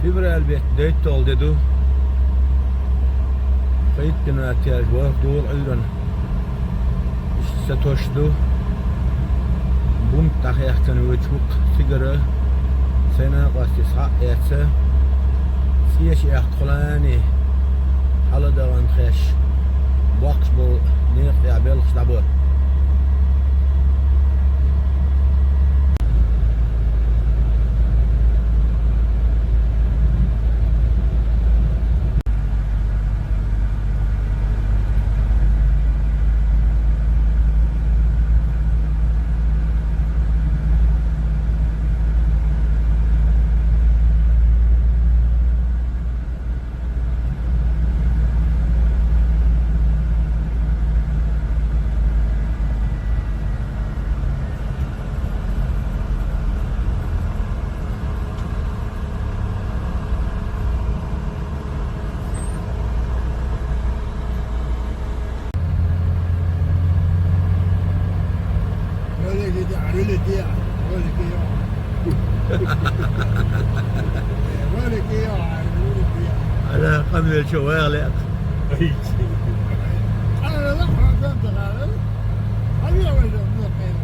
Februar elbette oldu dedi. Kayıt günü ihtiyaç var. Doğul ayran. İşte toştu. Bum takıyaktan uçuk sigara. Sena qasti saq etse. Siyeş yaqkulani. Haladagan xeş. Boks bu neq ya belqishda bu. Ada kamil شوال يا أخي. أنا لا فهمت هذا. هل يوجد مقيم؟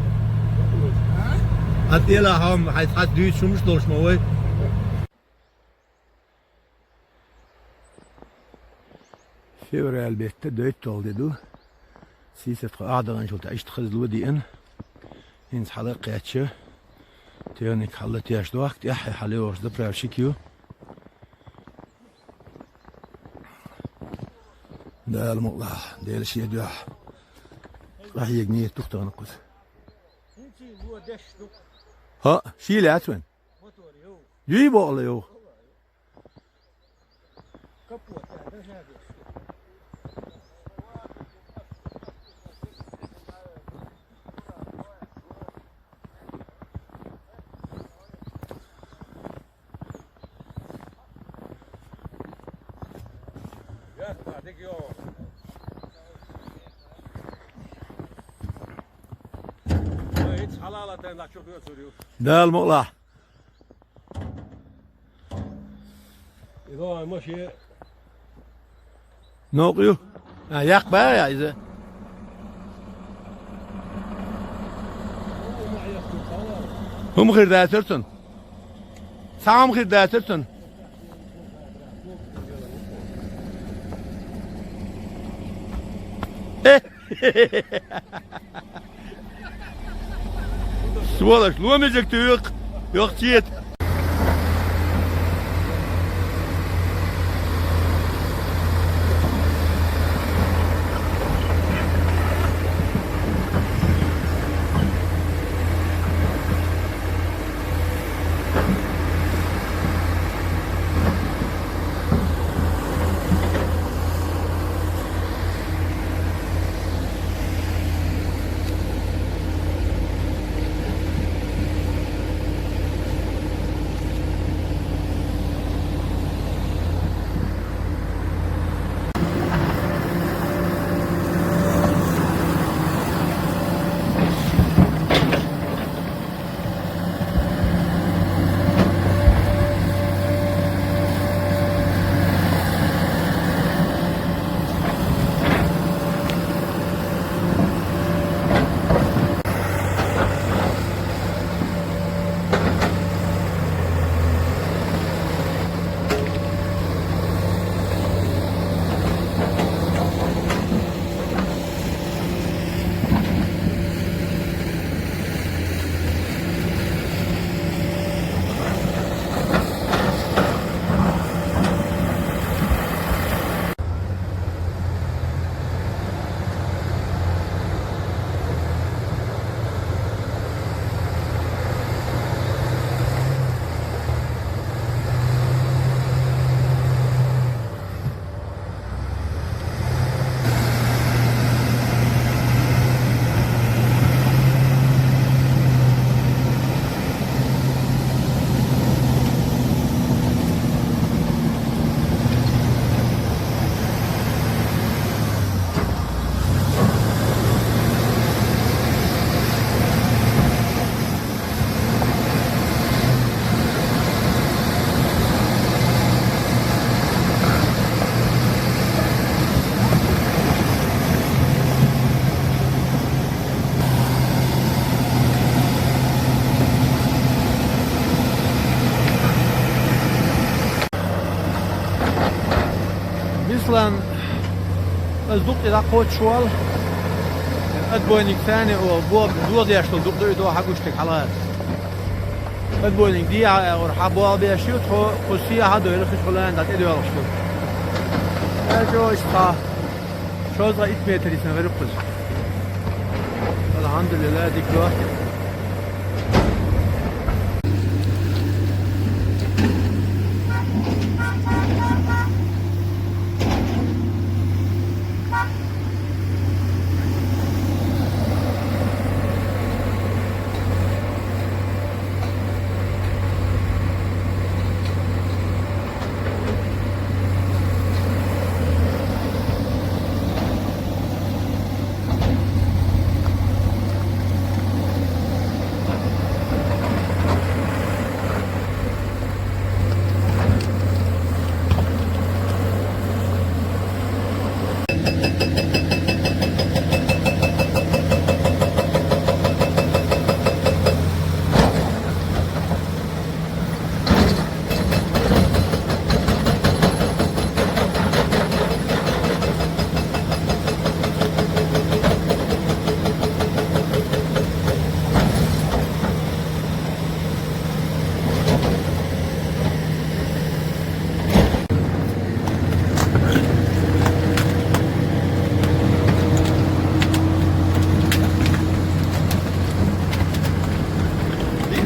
ها؟ أتيلا هم حيث دويت شو مش دولش موي. Februar elbette döyt oldu du. Siset qadağan jolta iştxizlu diyen. Hins halı qiyatçı. Teonik halı tiyaş doğakt. Yahi halı orada pravşikiyo. ده المطلع ده الشيء ده راح يجنيه تختار نقص ها شيل عتون جيبه الله يو ده المطلع إذا ماشي نوقيو ياق بقى يا إذا هم غير داترتن سام غير داترتن Сволочь, ломежек ты yok çiğet. اصلا ازدق اذا قوت شوال ادبوينك ثاني او بوض يشتغل دق دو حقوشتك حلال ادبوينك دي ورحبوا بيشيوت خصية هادو يلخش فلان دات ادو يلخشتو اجو اشتا شوزا 100 متر يسنى غير قز الحمد لله ديك الوقت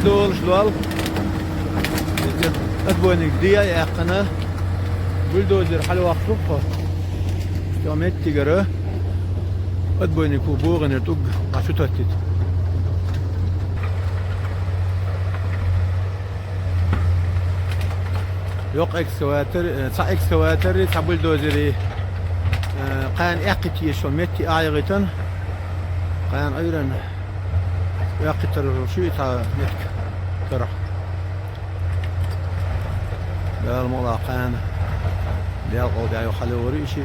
دول شلوال ادبوينك ديا يا قناه بلدوزر حلوة خطوبها استعمت تجاره ادبوينك وبوغن توج عشو تهتت يوق اكسواتر صا اكسواتر صا بلدوزري قان اقتي شومتي اعيغتن قان ايرن يقتر شو تا نتك ترى ده الملاقان ده القوضي يخلو ريشي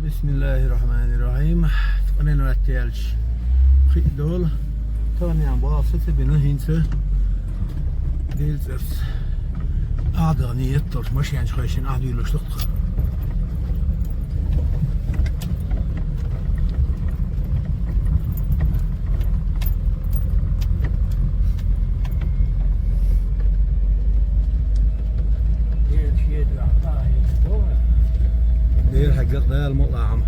بسم الله الرحمن الرحيم تقنين واتيالش خيط دول تاني عم بواسطة بنهينسة ديلز افس قاعدة غنية طرش ماشي يعني شخيشين قاعدوا يلوش تقطع دير حق الضيال مطلع عم